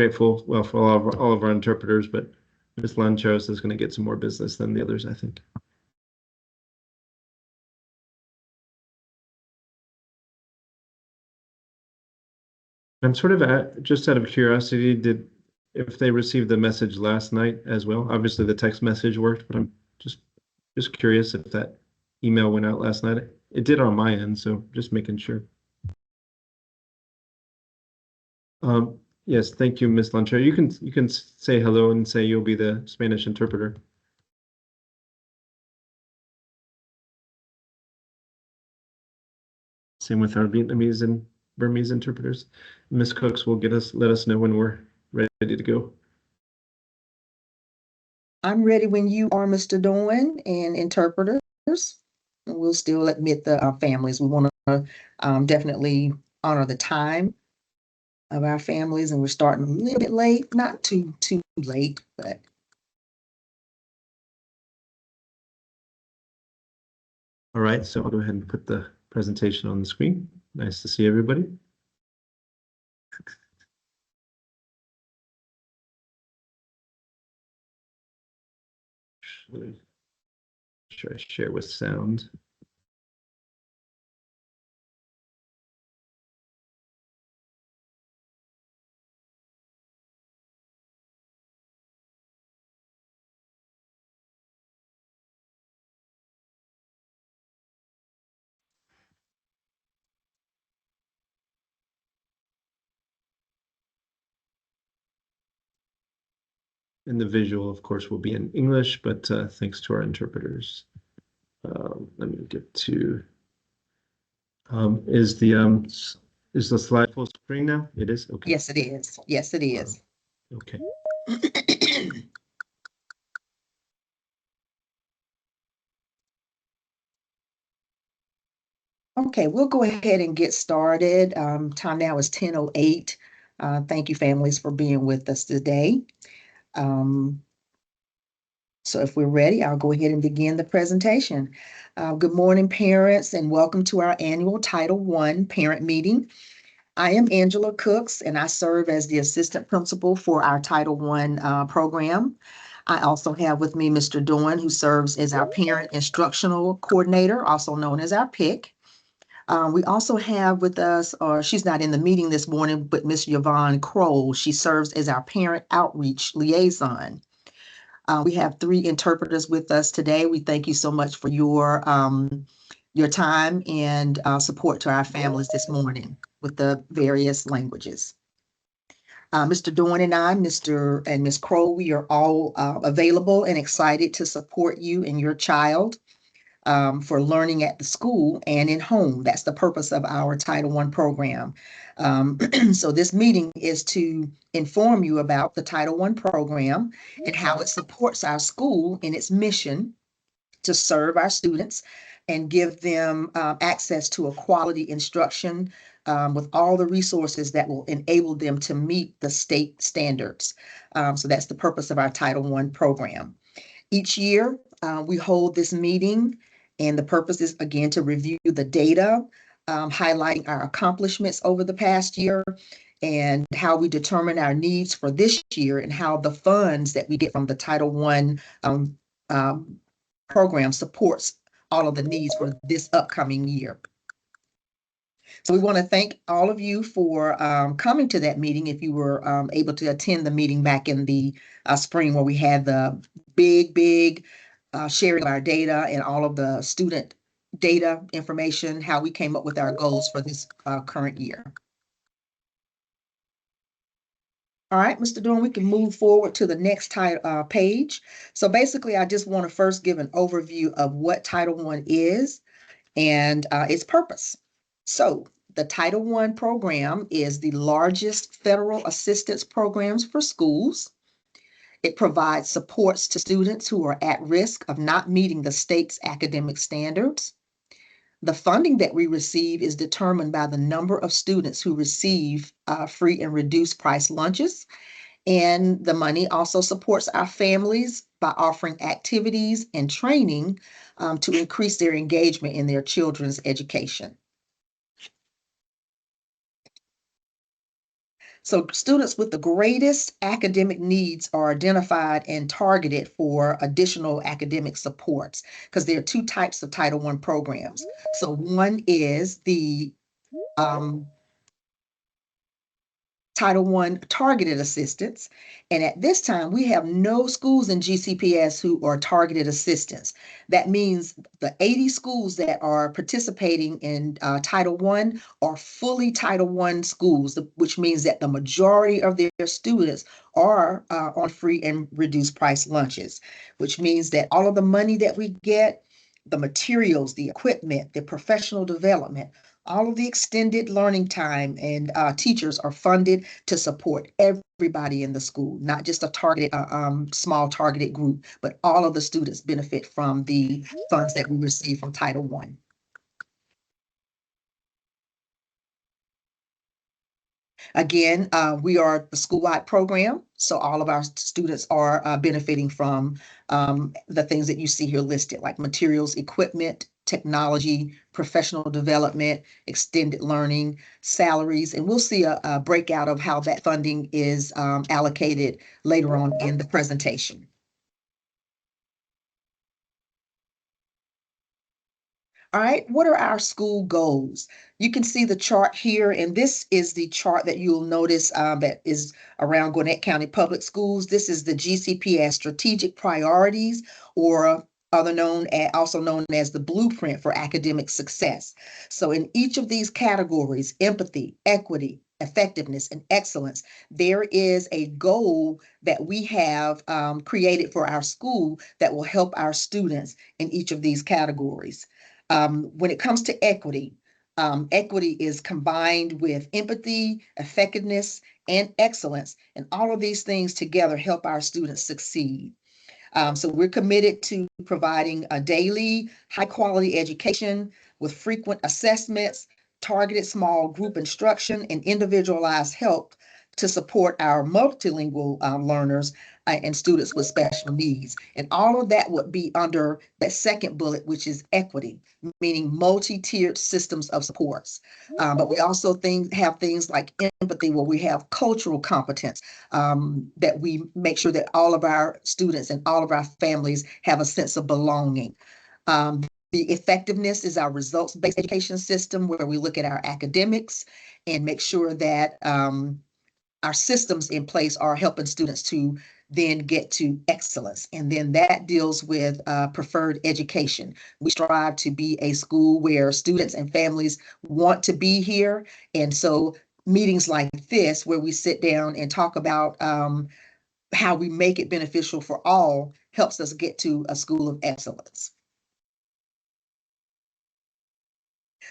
grateful, well, for all of our interpreters, but Ms. Lanchos is going to get some more business than the others, I think. I'm sort of just out of curiosity, if they received the message last night as well. Obviously, the text message worked, but I'm just curious if that email went out last night. It did on my end, so just making sure. Yes, thank you, Ms. Lancho. You can say hello and say you'll be the Spanish interpreter. Same with our Vietnamese and Burmese interpreters. Ms. Cooks will let us know when we're ready to go. I'm ready when you are, Mr. Doan, and interpreters. We'll still admit the families. We want to definitely honor the time of our families, and we're starting a little bit late, not too late, but. All right, so I'll go ahead and put the presentation on the screen. Nice to see everybody. Should I share with sound? And the visual, of course, will be in English, but thanks to our interpreters. Let me get to, is the slide full screen now? It is? Okay. Yes, it is. Yes, it is. Okay. Okay, we'll go ahead and get started. Time now is 10:08. Thank you, families, for being with us today. So if we're ready, I'll go ahead and begin the presentation. Good morning, parents, and welcome to our annual Title I parent meeting. I am Angela Cooks, and I serve as the assistant principal for our Title I program. I also have with me Mr. Doan, who serves as our parent instructional coordinator, also known as our PIC. We also have with us, or she's not in the meeting this morning, but Miss Yvonne Kroll. She serves as our parent outreach liaison. We have 3 interpreters with us today. We thank you so much for your time and support to our families this morning with the various languages. Mr. Doan and I, Mr. and Ms. Kroll, we are all available and excited to support you and your child for learning at the school and in home. That's the purpose of our Title I program. So this meeting is to inform you about the Title I program and how it supports our school in its mission to serve our students and give them access to a quality instruction with all the resources that will enable them to meet the state standards. So that's the purpose of our Title I program. Each year, we hold this meeting, and the purpose is, again, to review the data, highlighting our accomplishments over the past year, and how we determine our needs for this year, and how the funds that we get from the Title I program supports all of the needs for this upcoming year. So we want to thank all of you for coming to that meeting. If you were able to attend the meeting back in the spring, where we had the big sharing of our data and all of the student data information, how we came up with our goals for this current year. All right, Mr. Doan, we can move forward to the next page. So basically, I just want to first give an overview of what Title I is and its purpose. So the Title I program is the largest federal assistance programs for schools. It provides supports to students who are at risk of not meeting the state's academic standards. The funding that we receive is determined by the number of students who receive free and reduced price lunches. And the money also supports our families by offering activities and training to increase their engagement in their children's education. So students with the greatest academic needs are identified and targeted for additional academic supports because there are two types of Title I programs. So one is the Title I targeted assistance. And at this time, we have no schools in GCPS who are targeted assistants. That means the 80 schools that are participating in Title I are fully Title I schools, which means that the majority of their students are on free and reduced price lunches, which means that all of the money that we get, the materials, the equipment, the professional development, all of the extended learning time and teachers are funded to support everybody in the school, not just a targeted, small targeted group, but all of the students benefit from the funds that we receive from Title I. Again, we are the school-wide program, so all of our students are benefiting from the things that you see here listed, like materials, equipment, technology, professional development, extended learning, salaries, and we'll see a breakout of how that funding is allocated later on in the presentation. All right, what are our school goals? You can see the chart here, and this is the chart that you'll notice that is around Gwinnett County Public Schools. This is the GCPS strategic priorities, or also known as the blueprint for academic success. So in each of these categories, empathy, equity, effectiveness, and excellence, there is a goal that we have created for our school that will help our students in each of these categories. When it comes to equity, equity is combined with empathy, effectiveness, and excellence. And all of these things together help our students succeed. So we're committed to providing a daily, high quality education with frequent assessments, targeted small group instruction, and individualized help to support our multilingual learners and students with special needs. And all of that would be under that second bullet, which is equity, meaning multi-tiered systems of supports. But we also have things like empathy, where we have cultural competence, that we make sure that all of our students and all of our families have a sense of belonging. The effectiveness is our results-based education system, where we look at our academics and make sure that our systems in place are helping students to then get to excellence. And then that deals with preferred education. We strive to be a school where students and families want to be here. And so meetings like this, where we sit down and talk about how we make it beneficial for all, helps us get to a school of excellence.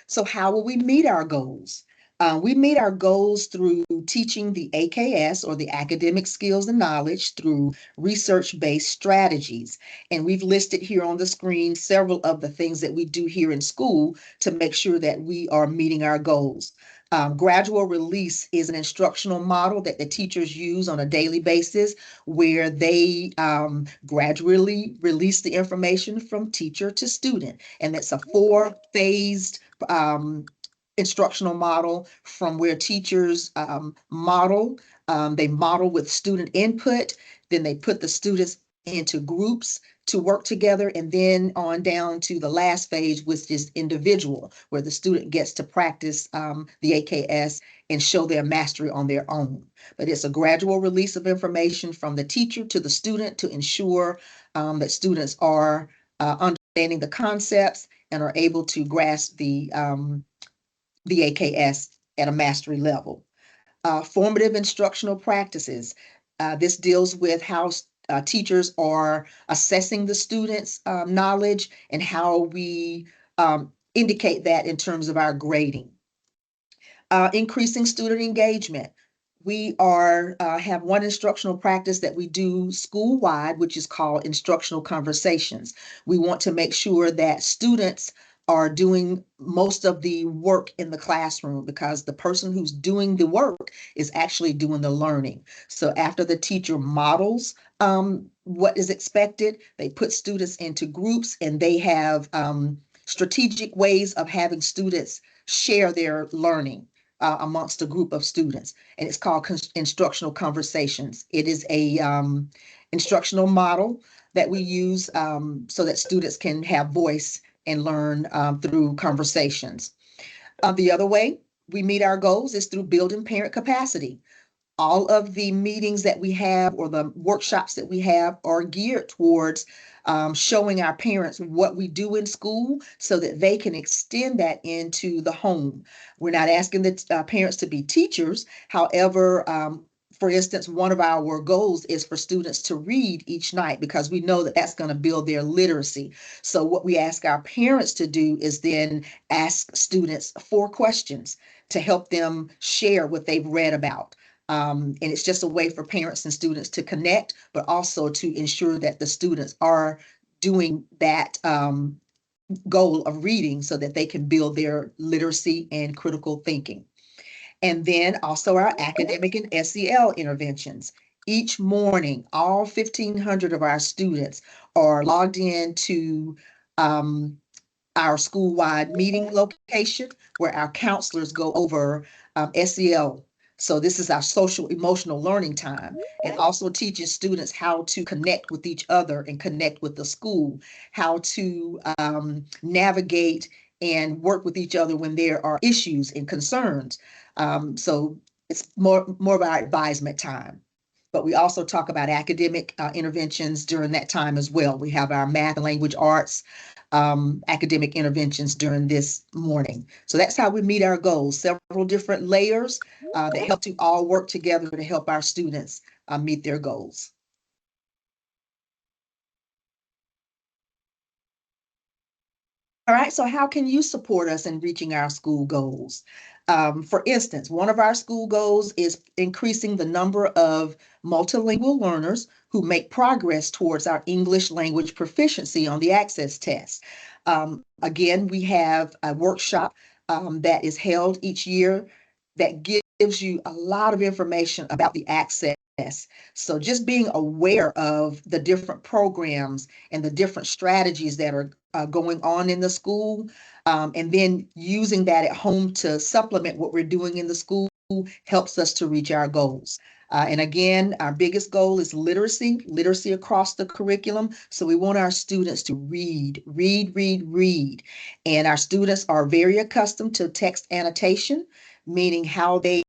So how will we meet our goals? We meet our goals through teaching the AKS, or the academic skills and knowledge, through research-based strategies. And we've listed here on the screen several of the things that we do here in school to make sure that we are meeting our goals. Gradual release is an instructional model that the teachers use on a daily basis, where they gradually release the information from teacher to student. And that's a four-phased instructional model, from where teachers model. They model with student input, then they put the students into groups to work together, and then on down to the last phase, which is individual, where the student gets to practice the AKS and show their mastery on their own. But it's a gradual release of information from the teacher to the student to ensure that students are understanding the concepts and are able to grasp the AKS at a mastery level. Formative instructional practices. This deals with how teachers are assessing the students' knowledge, and how we indicate that in terms of our grading. Increasing student engagement. We have one instructional practice that we do school-wide, which is called instructional conversations. We want to make sure that students are doing most of the work in the classroom, because the person who's doing the work is actually doing the learning. So after the teacher models what is expected, they put students into groups, and they have strategic ways of having students share their learning. amongst a group of students, and it's called Instructional Conversations. It is a instructional model that we use so that students can have voice and learn through conversations. The other way we meet our goals is through building parent capacity. All of the meetings that we have or the workshops that we have are geared towards showing our parents what we do in school so that they can extend that into the home. We're not asking the parents to be teachers. However, for instance, one of our goals is for students to read each night because we know that that's going to build their literacy. So what we ask our parents to do is then ask students 4 questions to help them share what they've read about. And it's just a way for parents and students to connect, but also to ensure that the students are doing that goal of reading so that they can build their literacy and critical thinking. And then also our academic and SEL interventions. Each morning, all 1,500 of our students are logged in to our school-wide meeting location where our counselors go over SEL. So this is our social emotional learning time, and also teaches students how to connect with each other and connect with the school, how to navigate and work with each other when there are issues and concerns. So it's more of our advisement time. But we also talk about academic interventions during that time as well. We have our math and language arts academic interventions during this morning. So that's how we meet our goals, several different layers that help to all work together to help our students meet their goals. All right, so how can you support us in reaching our school goals? For instance, one of our school goals is increasing the number of multilingual learners who make progress towards our English language proficiency on the Access test. Again, we have a workshop that is held each year that gives you a lot of information about the Access. So just being aware of the different programs and the different strategies that are going on in the school, and then using that at home to supplement what we're doing in the school helps us to reach our goals. And again, our biggest goal is literacy across the curriculum. So we want our students to read. And our students are very accustomed to text annotation, meaning how they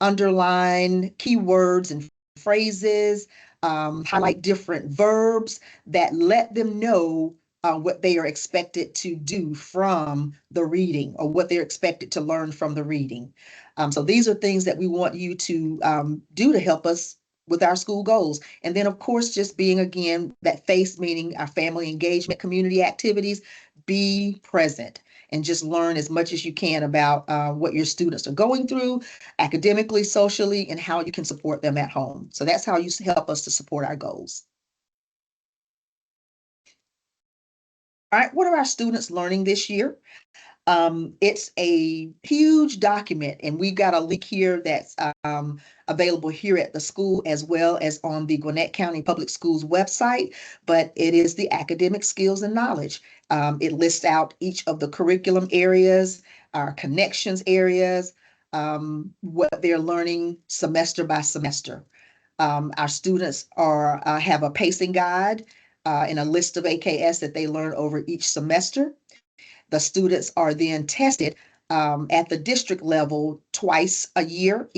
underline keywords and phrases, highlight different verbs that let them know what they are expected to do from the reading or what they're expected to learn from the reading. So these are things that we want you to do to help us with our school goals. And then, of course, just being, again, that FACE, meaning our family engagement, community activities, be present and just learn as much as you can about what your students are going through academically, socially, and how you can support them at home. So that's how you help us to support our goals. All right, what are our students learning this year? It's a huge document, and we've got a link here that's available here at the school as well as on the Gwinnett County Public Schools website, but it is the academic skills and knowledge. It lists out each of the curriculum areas, our connections areas, what they're learning semester by semester. Our students have a pacing guide and a list of AKS that they learn over each semester. The students are then tested at the district level twice a year,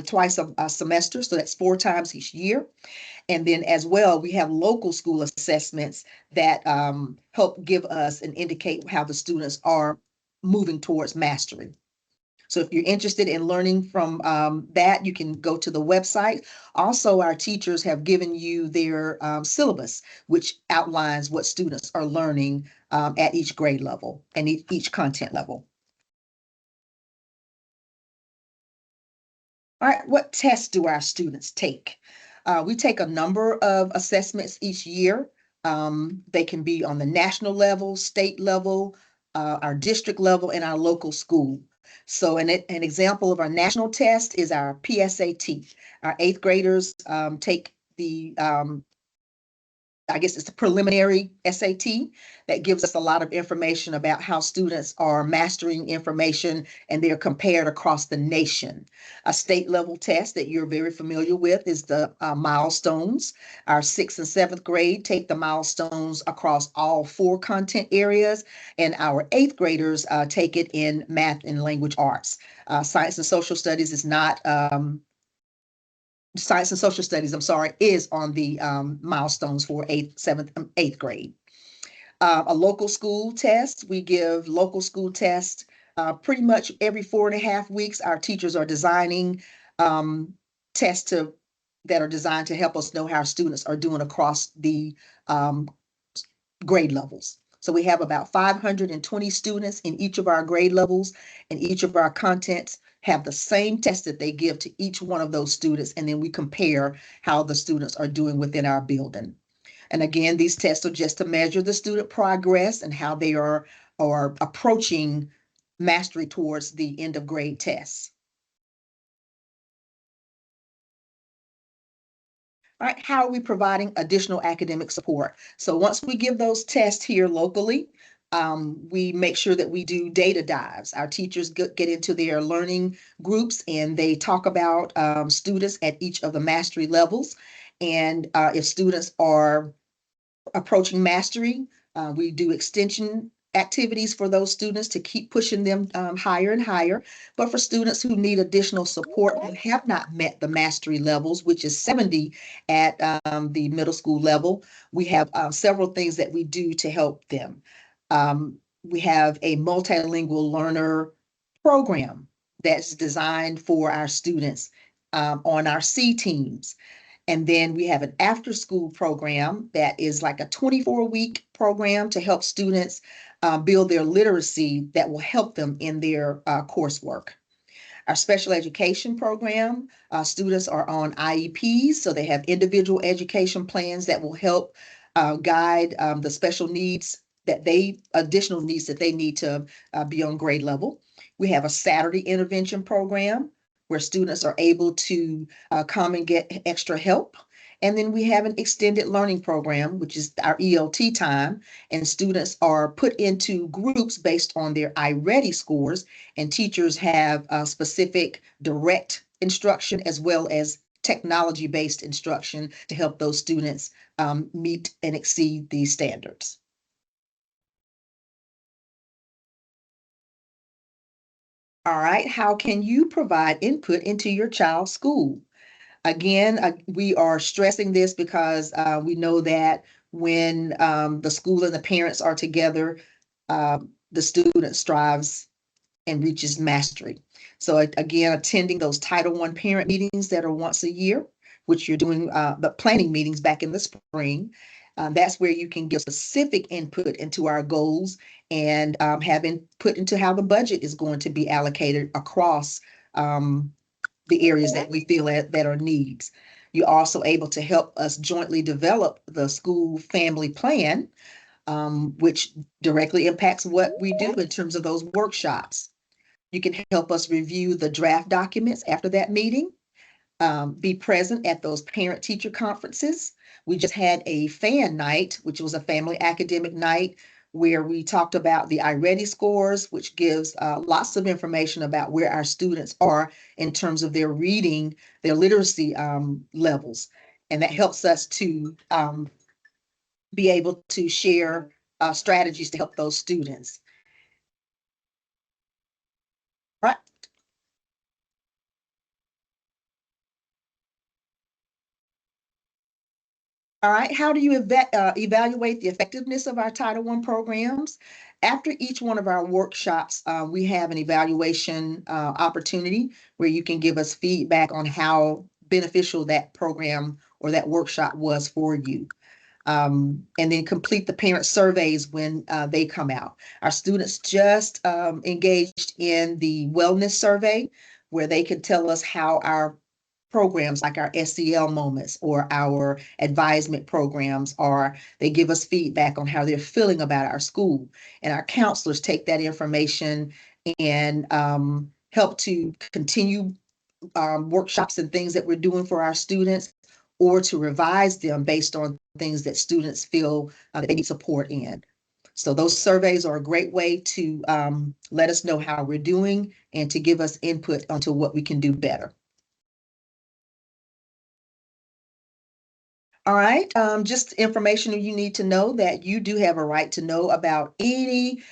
twice a semester. So that's 4 times each year. And then as well, we have local school assessments that help give us and indicate how the students are moving towards mastery. So if you're interested in learning from that, you can go to the website. Also, our teachers have given you their syllabus, which outlines what students are learning at each grade level and each content level. All right, what tests do our students take? We take a number of assessments each year. They can be on the national level, state level, our district level, and our local school. So an example of our national test is our PSAT. Our 8th graders take the I guess it's a preliminary SAT that gives us a lot of information about how students are mastering information and they're compared across the nation. A state level test that you're very familiar with is the milestones. Our 6th and 7th grade take the milestones across all 4 content areas, and our 8th graders take it in math and language arts. Science and social studies is not Science and Social Studies, I'm sorry, is on the milestones for 8th, 7th, 8th grade. A local school test, we give local school tests pretty much every 4.5 weeks. Our teachers are designing tests that are designed to help us know how our students are doing across the grade levels. So we have about 520 students in each of our grade levels, and each of our contents have the same test that they give to each one of those students, and then we compare how the students are doing within our building. And again, these tests are just to measure the student progress and how they are approaching mastery towards the end of grade tests. All right, how are we providing additional academic support? So once we give those tests here locally, we make sure that we do data dives. Our teachers get into their learning groups and they talk about students at each of the mastery levels. And if students are approaching mastery, we do extension activities for those students to keep pushing them higher and higher. But for students who need additional support and have not met the mastery levels, which is 70 at the middle school level, we have several things that we do to help them. We have a multilingual learner program that's designed for our students on our C teams. And then we have an after school program that is like a 24-week program to help students build their literacy that will help them in their coursework. Our special education program, students are on IEPs, so they have individual education plans that will help guide the special needs additional needs that they need to be on grade level. We have a Saturday intervention program where students are able to come and get extra help. And then we have an extended learning program, which is our ELT time, and students are put into groups based on their iReady scores, and teachers have specific direct instruction as well as technology-based instruction to help those students meet and exceed these standards. All right, how can you provide input into your child's school? Again, we are stressing this because we know that when the school and the parents are together, the student strives and reaches mastery. So again, attending those Title I parent meetings that are once a year, which you're doing the planning meetings back in the spring. That's where you can give specific input into our goals and have input into how the budget is going to be allocated across the areas that we feel that are needs. You're also able to help us jointly develop the school family plan, which directly impacts what we do in terms of those workshops. You can help us review the draft documents after that meeting, be present at those parent-teacher conferences. We just had a fan night, which was a family academic night, where we talked about the iReady scores, which gives lots of information about where our students are in terms of their reading, their literacy levels. And that helps us to be able to share strategies to help those students. Right. All right, how do you evaluate the effectiveness of our Title I programs? After each one of our workshops, we have an evaluation opportunity where you can give us feedback on how beneficial that program or that workshop was for you. And then complete the parent surveys when they come out. Our students just engaged in the wellness survey where they can tell us how our programs like our SEL moments or our advisement programs are. They give us feedback on how they're feeling about our school. And our counselors take that information and help to continue workshops and things that we're doing for our students, or to revise them based on things that students feel that they need support in. So those surveys are a great way to let us know how we're doing and to give us input onto what we can do better. All right, just information you need to know that you do have a right to know about any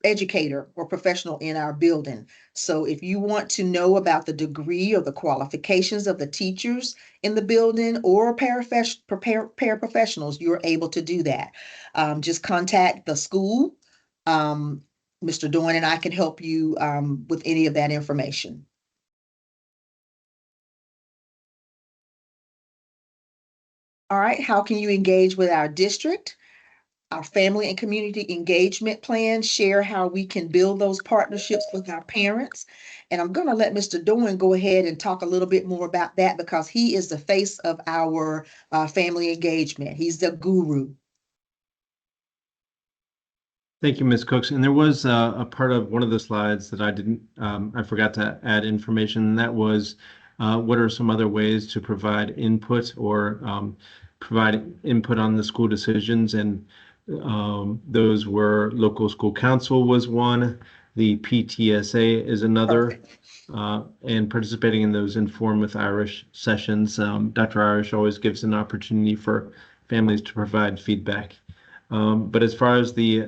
educator or professional in our building. So if you want to know about the degree or the qualifications of the teachers in the building or paraprofessionals, you're able to do that. Just contact the school. Mr. Doyne and I can help you with any of that information. All right, how can you engage with our district? Our family and community engagement plan, share how we can build those partnerships with our parents. And I'm going to let Mr. Doyne go ahead and talk a little bit more about that because he is the face of our family engagement. He's the guru. Thank you, Ms. Cooks. And there was a part of one of the slides that I forgot to add information. And that was what are some other ways to provide input or provide input on the school decisions. And those were local school council was one, the PTSA is another, and participating in those Inform with Irish sessions. Dr. Irish always gives an opportunity for families to provide feedback. But as far as the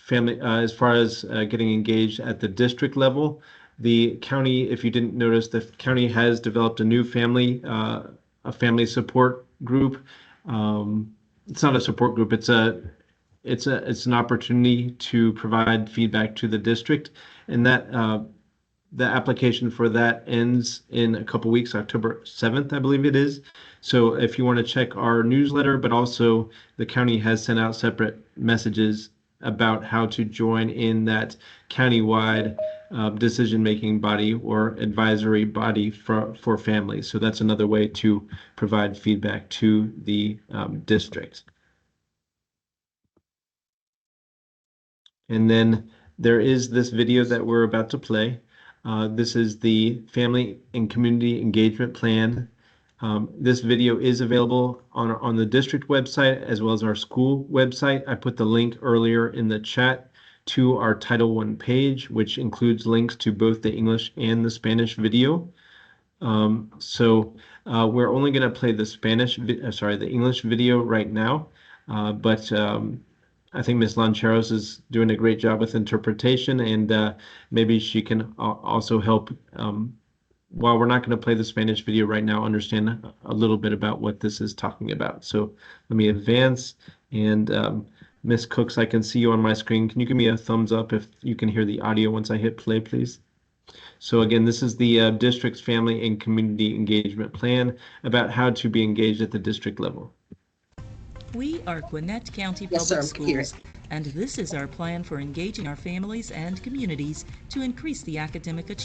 getting engaged at the district level, the county, if you didn't notice, the county has developed a new a family support group. It's not a support group. It's an opportunity to provide feedback to the district, and that the application for that ends in a couple weeks, October 7th, I believe it is. So if you want to check our newsletter, but also the county has sent out separate messages about how to join in that countywide decision-making body or advisory body for families. So that's another way to provide feedback to the district. And then there is this video that we're about to play. This is the Family and Community Engagement Plan. This video is available on the district website as well as our school website. I put the link earlier in the chat to our Title I page, which includes links to both the English and the Spanish video. So we're only going to play the English video right now, but I think Ms. Lancheros is doing a great job with interpretation, and maybe she can also help, while we're not going to play the Spanish video right now, understand a little bit about what this is talking about. So let me advance, and Ms. Cooks, I can see you on my screen. Can you give me a thumbs up if you can hear the audio once I hit play, please? So again, this is the district's family and community engagement plan about how to be engaged at the district level. We are Gwinnett County Public Schools, and this is our plan for engaging our families and communities to increase the academic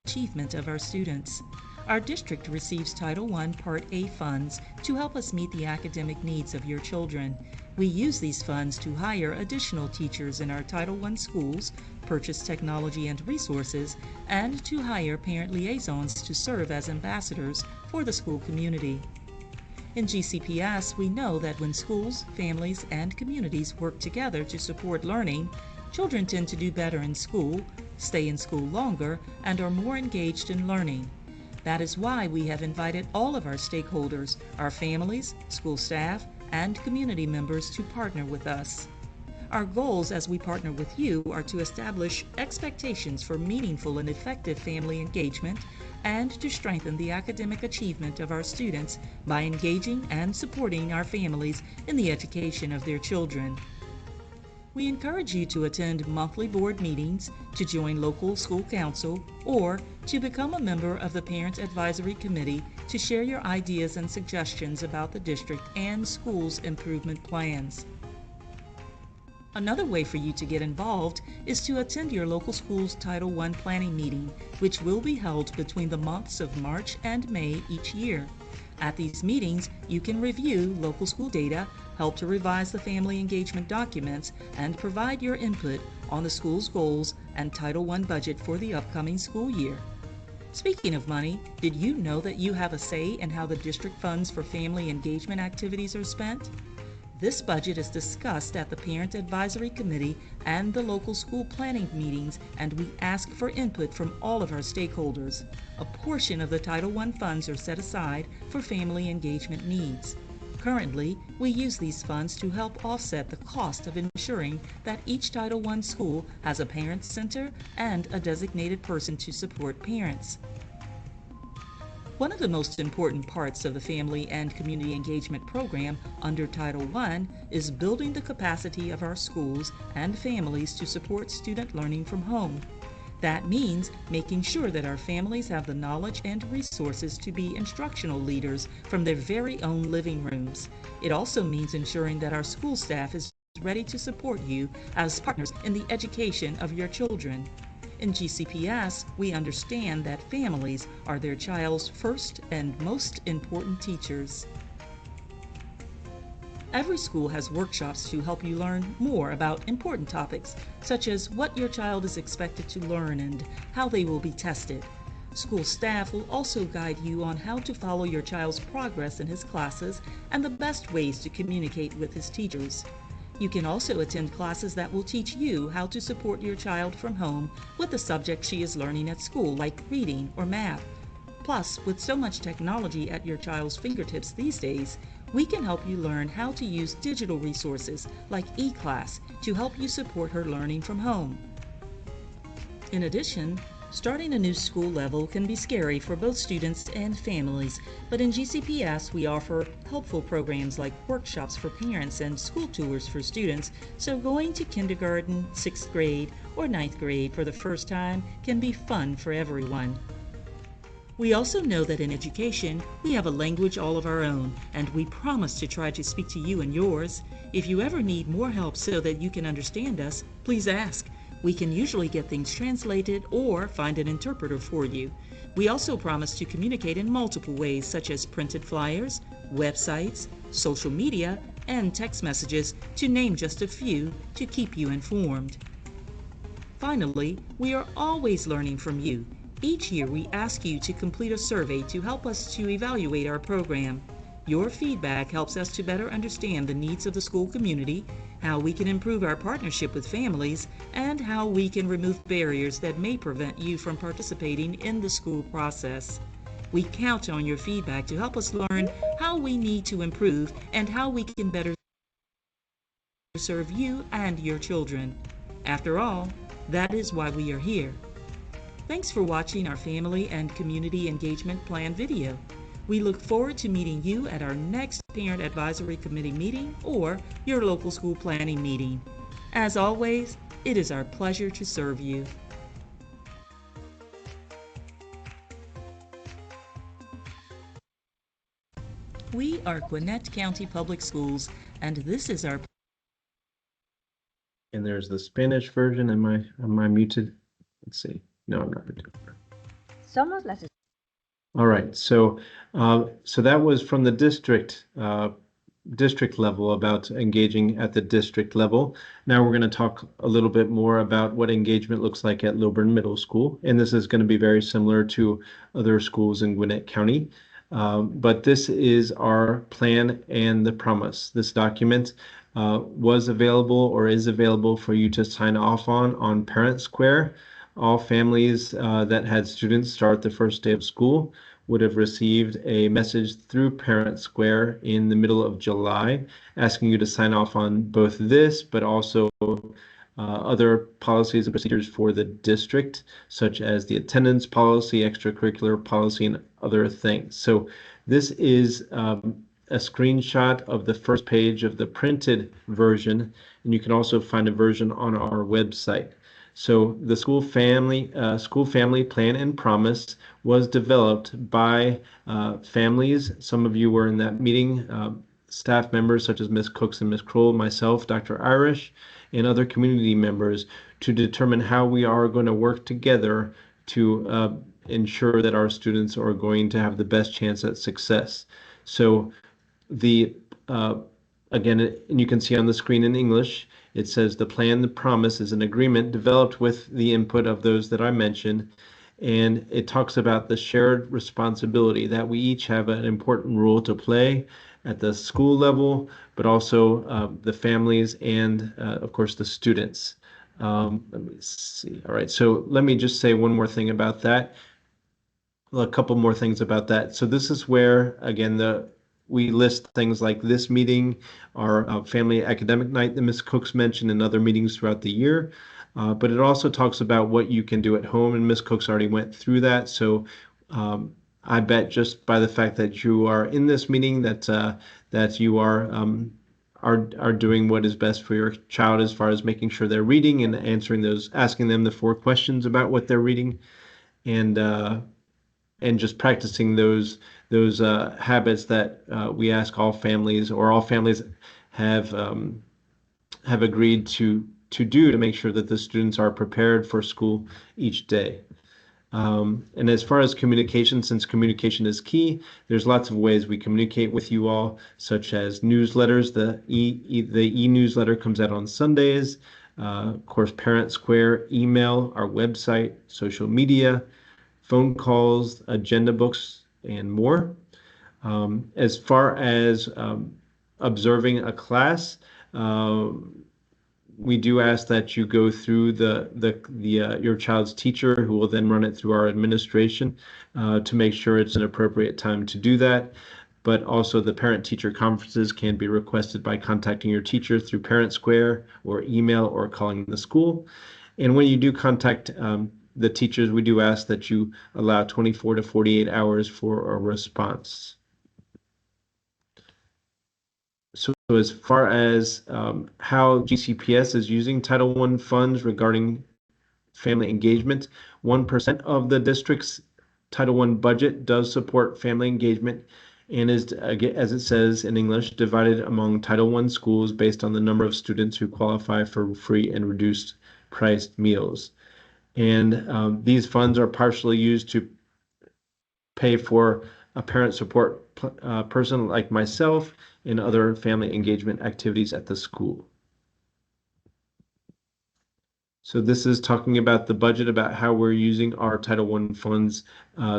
achievement of our students. Our district receives Title I Part A funds to help us meet the academic needs of your children. We use these funds to hire additional teachers in our Title I schools, purchase technology and resources, and to hire parent liaisons to serve as ambassadors for the school community. In GCPS, we know that when schools, families, and communities work together to support learning, children tend to do better in school, stay in school longer, and are more engaged in learning. That is why we have invited all of our stakeholders, our families, school staff, and community members to partner with us. Our goals as we partner with you are to establish expectations for meaningful and effective family engagement and to strengthen the academic achievement of our students by engaging and supporting our families in the education of their children. We encourage you to attend monthly board meetings, to join local school council, or to become a member of the Parent Advisory Committee to share your ideas and suggestions about the district and schools' improvement plans. Another way for you to get involved is to attend your local school's Title I planning meeting, which will be held between the months of March and May each year. At these meetings, you can review local school data, help to revise the family engagement documents, and provide your input on the school's goals and Title I budget for the upcoming school year. Speaking of money, did you know that you have a say in how the district funds for family engagement activities are spent? This budget is discussed at the Parent Advisory Committee and the local school planning meetings, and we ask for input from all of our stakeholders. A portion of the Title I funds are set aside for family engagement needs. Currently, we use these funds to help offset the cost of ensuring that each Title I school has a parent center and a designated person to support parents. One of the most important parts of the Family and Community Engagement Program under Title I is building the capacity of our schools and families to support student learning from home. That means making sure that our families have the knowledge and resources to be instructional leaders from their very own living rooms. It also means ensuring that our school staff is ready to support you as partners in the education of your children. In GCPS, we understand that families are their child's first and most important teachers. Every school has workshops to help you learn more about important topics, such as what your child is expected to learn and how they will be tested. School staff will also guide you on how to follow your child's progress in his classes and the best ways to communicate with his teachers. You can also attend classes that will teach you how to support your child from home with the subject she is learning at school, like reading or math. Plus, with so much technology at your child's fingertips these days, we can help you learn how to use digital resources like eClass to help you support her learning from home. In addition, starting a new school level can be scary for both students and families, but in GCPS we offer helpful programs like workshops for parents and school tours for students, so going to kindergarten, 6th grade, or 9th grade for the first time can be fun for everyone. We also know that in education, we have a language all of our own, and we promise to try to speak to you and yours. If you ever need more help so that you can understand us, please ask. We can usually get things translated or find an interpreter for you. We also promise to communicate in multiple ways, such as printed flyers, websites, social media, and text messages, to name just a few, to keep you informed. Finally, we are always learning from you. Each year we ask you to complete a survey to help us to evaluate our program. Your feedback helps us to better understand the needs of the school community, how we can improve our partnership with families, and how we can remove barriers that may prevent you from participating in the school process. We count on your feedback to help us learn how we need to improve and how we can better serve you and your children. After all, that is why we are here. Thanks for watching our Family and Community Engagement Plan video. We look forward to meeting you at our next Parent Advisory Committee meeting or your local school planning meeting. As always, it is our pleasure to serve you. We are Gwinnett County Public Schools, and this is our... And there's the Spanish version. Am I muted? Let's see. No, I'm not muted. Somos las All right, so that was from the district level about engaging at the district level. Now we're going to talk a little bit more about what engagement looks like at Lilburn Middle School, and this is going to be very similar to other schools in Gwinnett County. But this is our plan and the promise. This document was available or is available for you to sign off on Parent Square. All families that had students start the first day of school would have received a message through Parent Square in the middle of July asking you to sign off on both this, but also other policies and procedures for the district, such as the attendance policy, extracurricular policy, and other things. So this is a screenshot of the first page of the printed version, and you can also find a version on our website. So the school family plan and promise was developed by families. Some of you were in that meeting, staff members such as Ms. Cooks and Ms. Kroll, myself, Dr. Irish, and other community members to determine how we are going to work together to ensure that our students are going to have the best chance at success. So the again, and you can see on the screen in English, it says the plan, the promise is an agreement developed with the input of those that I mentioned, and it talks about the shared responsibility that we each have an important role to play at the school level, but also the families and, of course, the students. Let me see. All right, so let me just say one more thing about that. A couple more things about that. So this is where, again, we list things like this meeting, our family academic night that Ms. Cooks mentioned, and other meetings throughout the year. But it also talks about what you can do at home, and Ms. Cooks already went through that. So I bet just by the fact that you are in this meeting that you are doing what is best for your child as far as making sure they're reading and asking them the 4 questions about what they're reading, and just practicing those habits that we ask all families, or all families have agreed to do, to make sure that the students are prepared for school each day. And as far as communication, since communication is key, there's lots of ways we communicate with you all, such as newsletters. The e-newsletter comes out on Sundays. Of course, Parent Square, email, our website, social media, phone calls, agenda books, and more. As far as observing a class, we do ask that you go through your child's teacher, who will then run it through our administration to make sure it's an appropriate time to do that. But also the parent-teacher conferences can be requested by contacting your teacher through Parent Square or email or calling the school. And when you do contact the teachers, we do ask that you allow 24 to 48 hours for a response. So as far as how GCPS is using Title I funds regarding family engagement, 1% of the district's Title I budget does support family engagement, and is, as it says in English, divided among Title I schools based on the number of students who qualify for free and reduced priced meals. And these funds are partially used to pay for a parent support person like myself and other family engagement activities at the school. So this is talking about the budget, about how we're using our Title I funds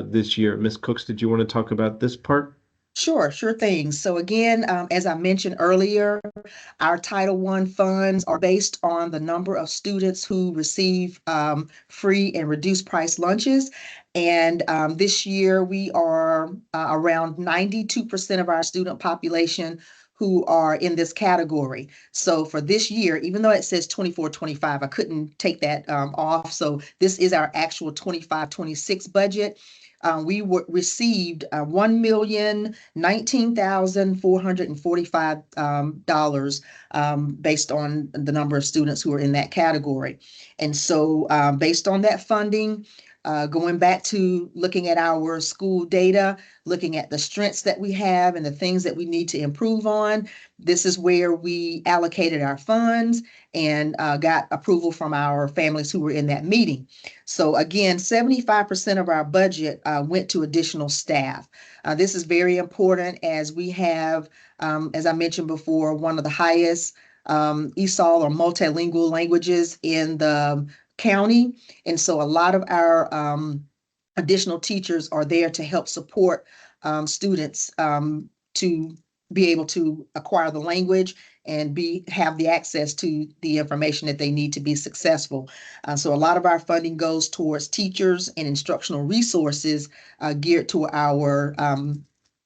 this year. Ms. Cooks, did you want to talk about this part? Sure thing. So again, as I mentioned earlier, our Title I funds are based on the number of students who receive free and reduced price lunches. And this year we are around 92% of our student population who are in this category. So for this year, even though it says 24-25, I couldn't take that off. So this is our actual 25-26 budget. We received $1,019,445 based on the number of students who are in that category. And so based on that funding, going back to looking at our school data, looking at the strengths that we have and the things that we need to improve on, this is where we allocated our funds and got approval from our families who were in that meeting. So again, 75% of our budget went to additional staff. This is very important as we have, as I mentioned before, one of the highest ESOL or multilingual languages in the county. And so a lot of our additional teachers are there to help support students to be able to acquire the language and have the access to the information that they need to be successful. So a lot of our funding goes towards teachers and instructional resources geared to our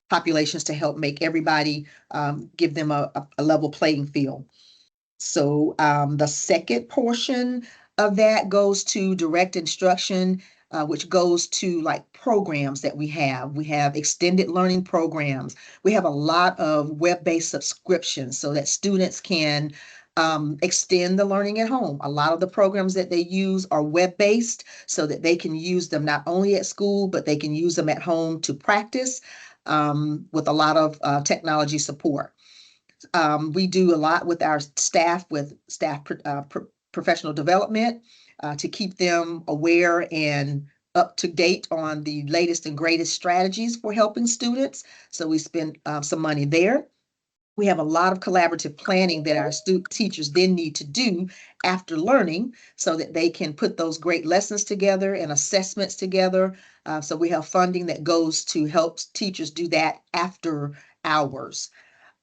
populations to help make everybody, give them a level playing field. So the second portion of that goes to direct instruction, which goes to like programs that we have. We have extended learning programs. We have a lot of web-based subscriptions so that students can extend the learning at home. A lot of the programs that they use are web-based so that they can use them not only at school, but they can use them at home to practice with a lot of technology support. We do a lot with our staff, professional development to keep them aware and up to date on the latest and greatest strategies for helping students. So we spend some money there. We have a lot of collaborative planning that our teachers then need to do after learning so that they can put those great lessons together and assessments together. So we have funding that goes to help teachers do that after hours.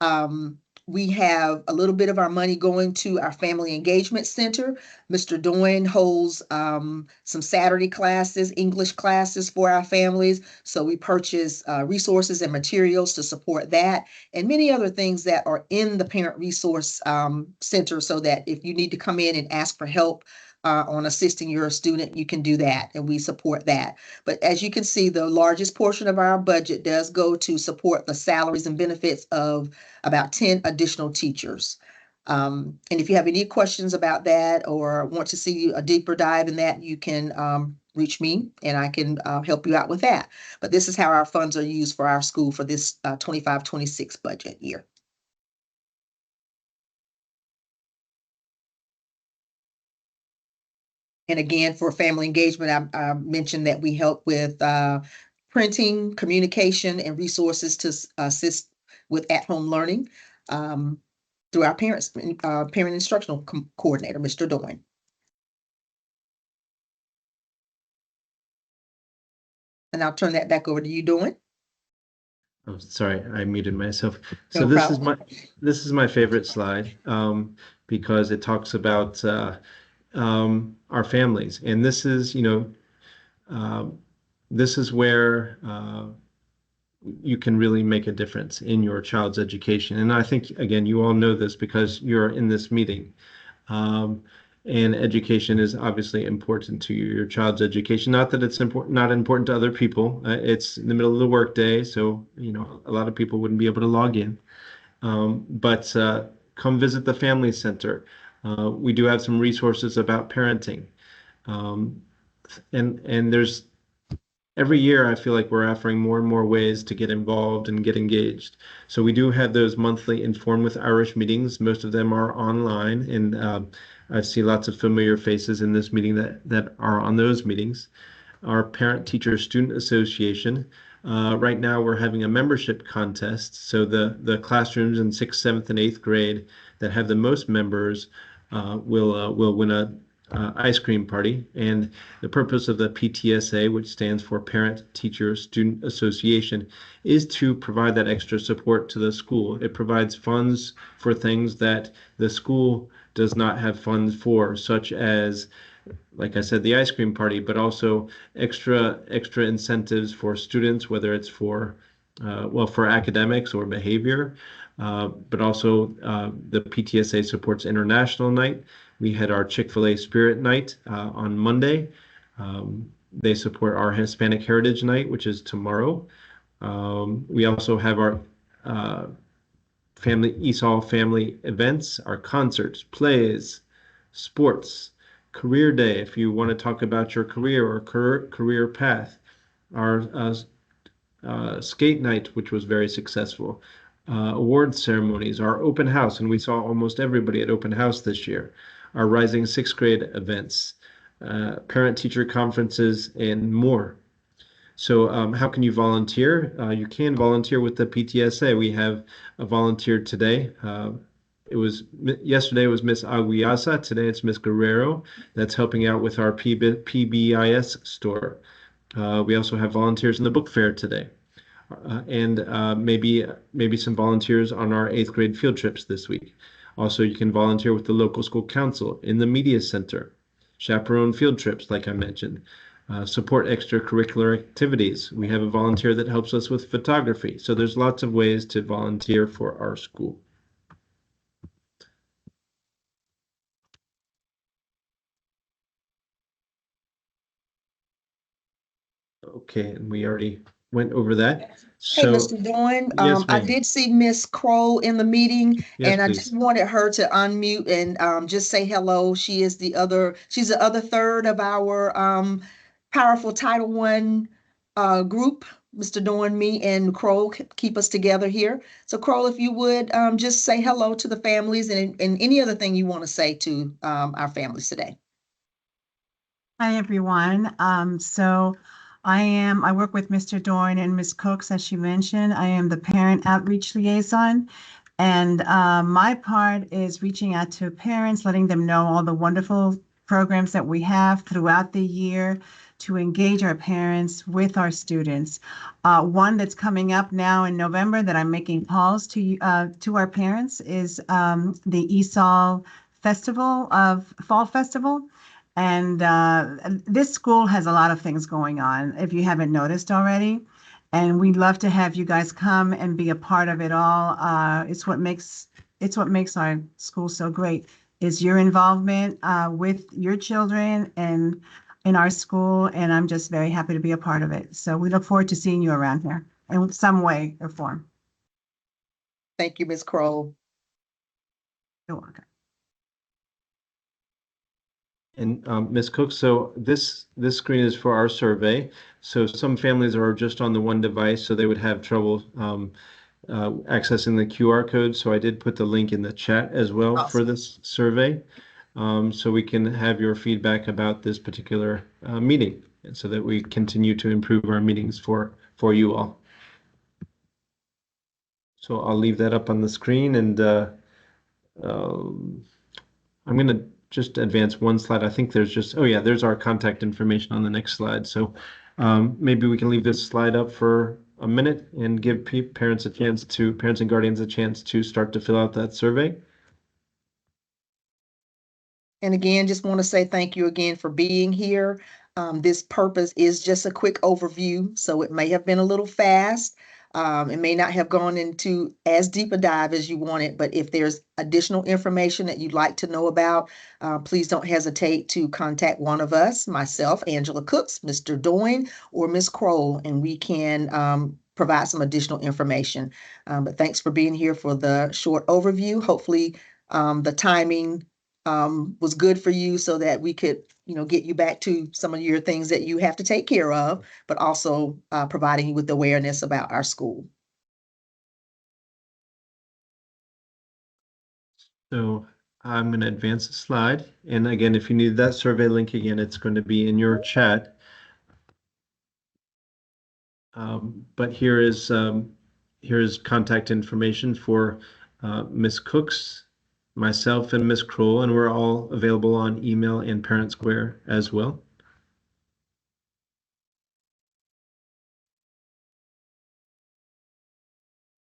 Um, we have a little bit of our money going to our Family Engagement Center. Mr. Doyne holds some Saturday classes, English classes for our families. So we purchase resources and materials to support that, and many other things that are in the Parent Resource Center, so that if you need to come in and ask for help on assisting your student, you can do that, and we support that. But as you can see, the largest portion of our budget does go to support the salaries and benefits of about 10 additional teachers. And if you have any questions about that or want to see a deeper dive in that, you can reach me and I can help you out with that. But this is how our funds are used for our school for this 25-26 budget year. And again, for family engagement, I mentioned that we help with printing, communication, and resources to assist with at-home learning through our parent instructional coordinator, Mr. Doyne. And I'll turn that back over to you, Doyne. Oh, sorry, I muted myself. So No this problem. is my favorite slide because it talks about our families, and this is this is where you can really make a difference in your child's education. And I think, again, you all know this because you're in this meeting. And education is obviously important to your child's education. Not that it's not important to other people. It's in the middle of the workday, so a lot of people wouldn't be able to log in. But come visit the Family Center. We do have some resources about parenting, and there's every year I feel like we're offering more and more ways to get involved and get engaged. So we do have those monthly Inform with Irish meetings. Most of them are online, and I see lots of familiar faces in this meeting that are on those meetings. Our Parent Teacher Student Association. Right now we're having a membership contest. So the classrooms in 6th, 7th, and 8th grade that have the most members will win a ice cream party. And the purpose of the PTSA, which stands for Parent Teacher Student Association, is to provide that extra support to the school. It provides funds for things that the school does not have funds for, such as, like I said, the ice cream party, but also extra incentives for students, whether it's for for academics or behavior, but also the PTSA supports International Night. We had our Chick-fil-A Spirit Night on Monday. They support our Hispanic Heritage Night, which is tomorrow. We also have our ESOL family events, our concerts, plays, sports, career day, if you want to talk about your career or career path, our skate night, which was very successful, award ceremonies, our open house, and we saw almost everybody at open house this year, our Rising 6th grade events, parent-teacher conferences, and more. So how can you volunteer? You can volunteer with the PTSA. We have a volunteer today. Yesterday was Miss Aguiasa. Today it's Miss Guerrero that's helping out with our PBIS store. We also have volunteers in the book fair today. And maybe some volunteers on our 8th grade field trips this week. Also, you can volunteer with the local school council in the media center, chaperone field trips, like I mentioned, support extracurricular activities. We have a volunteer that helps us with photography. So there's lots of ways to volunteer for our school. Okay, and we already went over that. Hey, So, Mr. Doyne, yes, I ma'am. did see Miss Kroll in the meeting, Yes, and I please. just wanted her to unmute and just say hello. She's the other third of our powerful Title I group. Mr. Doyne, me, and Kroll keep us together here. So Kroll, if you would just say hello to the families and any other thing you want to say to our families today. Hi, everyone. I work with Mr. Doyne and Ms. Cooks, as she mentioned. I am the Parent Outreach Liaison. And my part is reaching out to parents, letting them know all the wonderful programs that we have throughout the year to engage our parents with our students. One that's coming up now in November that I'm making calls to our parents is the ESOL Festival of Fall Festival. And this school has a lot of things going on, if you haven't noticed already. And we'd love to have you guys come and be a part of it all. It's what makes our school so great is your involvement with your children and in our school. And I'm just very happy to be a part of it. So we look forward to seeing you around here in some way or form. Thank you, Ms. Kroll. You're welcome. And Ms. Cook, so this screen is for our survey. So some families are just on the one device, so they would have trouble accessing the QR code. So I did put the link in the chat as well for this survey, so we can have your feedback about this particular meeting, and so that we continue to improve our meetings for you all. So I'll leave that up on the screen, and I'm going to just advance one slide. I think there's just, oh yeah, there's our contact information on the next slide. So maybe we can leave this slide up for a minute and give parents and guardians a chance to start to fill out that survey. And again, just want to say thank you again for being here. This purpose is just a quick overview, so it may have been a little fast. It may not have gone into as deep a dive as you wanted, but if there's additional information that you'd like to know about, please don't hesitate to contact one of us, myself, Angela Cooks, Mr. Doyne, or Ms. Kroll, and we can provide some additional information. But thanks for being here for the short overview. Hopefully, the timing was good for you so that we could, get you back to some of your things that you have to take care of, but also providing you with awareness about our school. So I'm going to advance the slide. And again, if you need that survey link again, it's going to be in your chat. But here is contact information for Ms. Cooks, myself, and Ms. Kroll, and we're all available on email and Parent Square as well.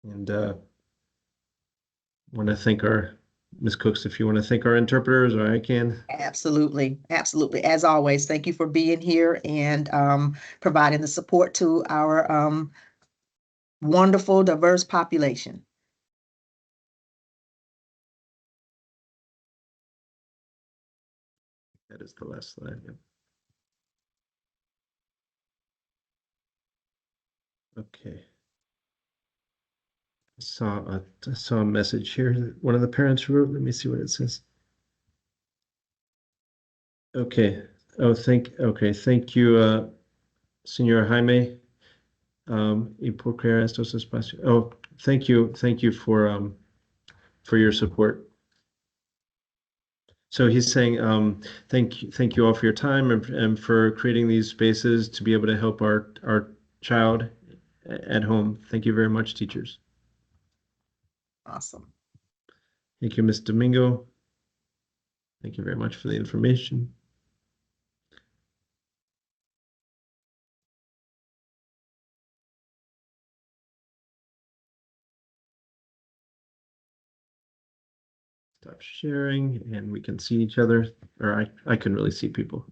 And want to thank our Ms. Cooks, if you want to thank our interpreters, or I can. Absolutely. Absolutely. As always, thank you for being here and providing the support to our wonderful, diverse population. That is the last slide. Yep. Okay. I saw a message here that one of the parents wrote. Let me see what it says. Okay. Oh, thank you, Senor Jaime. Y por crear estos espacios. Oh, thank you for your support. So he's saying, thank you all for your time and for creating these spaces to be able to help our child at home. Thank you very much, teachers. Awesome. Thank you, Ms. Domingo. Thank you very much for the information. Stop sharing and we can see each other, or I couldn't really see people.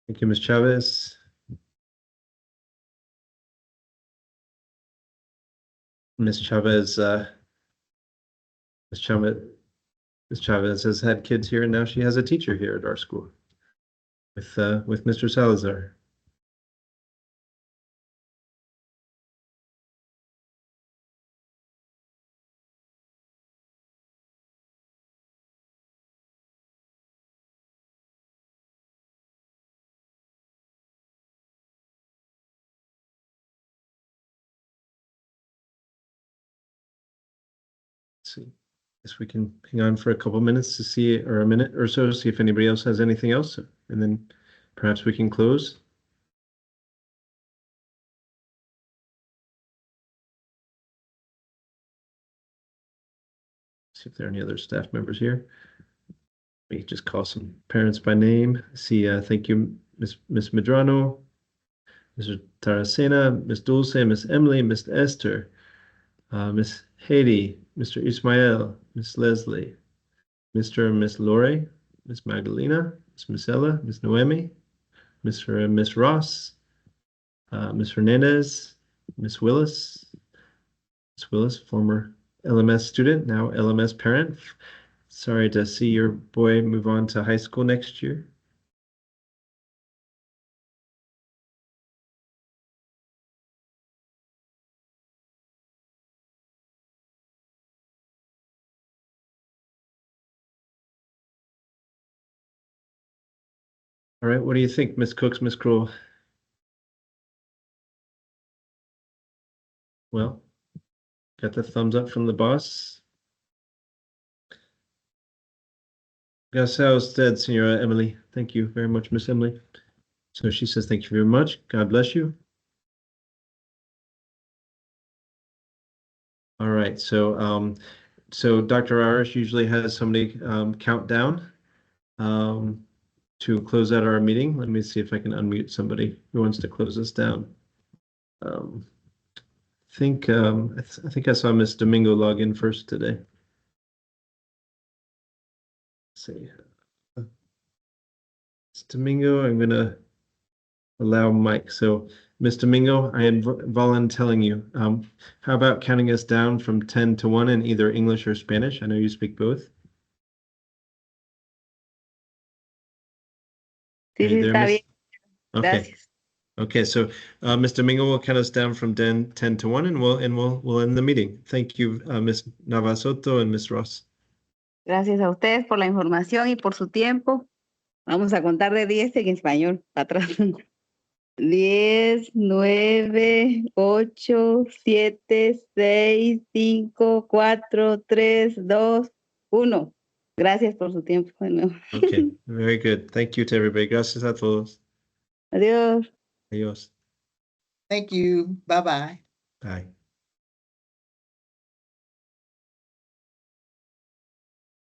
Thank you, Ms. Chavez. Ms. Chavez, Ms. Chavez has had kids here, and now she has a teacher here at our school with Mr. Salazar. see. Guess we can hang on for a couple minutes to see, or a minute or so, see if anybody else has anything else, and then perhaps we can close. See if there are any other staff members here. We can just call some parents by name. See, thank you, Miss Medrano, Mr. Taracena, Miss Dulce, Miss Emily, Miss Esther, Miss Haiti, Mr. Ismael, Miss Leslie, Mr. and Miss Lori, Miss Magdalena, Miss Marcella, Miss Noemi, Mr. and Miss Ross, Miss Hernandez, Miss Willis, former LMS student, now LMS parent. Sorry to see your boy move on to high school next year. All right, what do you think, Miss Cooks, Miss Kroll? Well, got the thumbs up from the boss. Gracias a usted, Señora Emily. Thank you very much, Miss Emily. So she says, thank you very much. God bless you. All right, so Dr. Irish usually has somebody count down to close out our meeting. Let me see if I can unmute somebody who wants to close us down. I think I saw Miss Domingo log in first today. Let's see. Miss Domingo, I'm gonna allow Mike. So Miss Domingo, I am volunteering you. How about counting us down from 10 to 1 in either English or Spanish? I know you speak both. Sí, Are you sí, there, está Miss? bien. Okay. Gracias. Okay, so Miss Domingo will count us down from 10 to 1, and we'll end the meeting. Thank you, Miss Navasoto and Miss Ross. Gracias a ustedes por la información y por su tiempo. Vamos a contar de 10 en español, para atrás. 10, 9, 8, 7, 6, 5, 4, 3, 2, 1. Gracias por su tiempo. Bueno, Okay, very good. Thank you to everybody. Gracias a todos. adiós. Adiós. Thank you. Bye-bye. Bye.